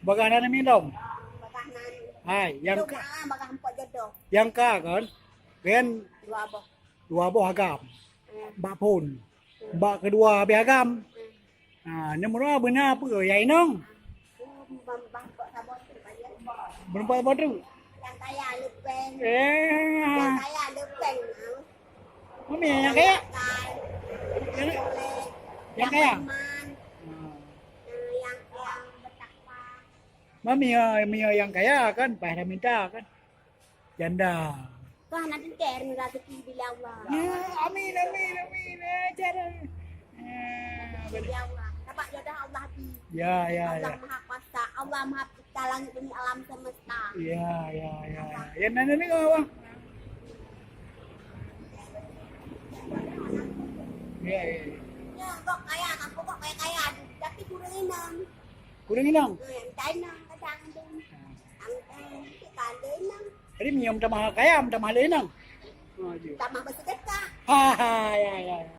Bagaimana minum? Bakanan. Hai, yang Doa bakal empok jodoh. yang ka kan? Kan Dua abah. dua buah agam. Hmm. Bak pun. Bak kedua habis agam. Nombor benar apa ya inong? Bambang sabot supaya Berapa bodoh? yang kaya lepeng. Eh, Yang kaya lepeng. mami yang kaya? Yang Yang kaya? aman. Yang bertakwa. Mami yang kaya kan, pada minta kan. Janda. Wah nanti keren rezeki bila Allah. Ya, amin. Cara. Bila Allah. Dapat jodoh Allah di. Ya. Allah Maha Kuasa. Allah Maha Pencipta langit bumi alam semesta. Ya. Ya, nana ni kau apa? Ya. Ya, kok kaya, aku kok kayak kaya, tapi kurang enam. Kurang inang. Yang China kadang tu, ang kanda enam, Tadi minum tambah kaya, tambah inang. Oh, tambah bersedekah. Ha, ya.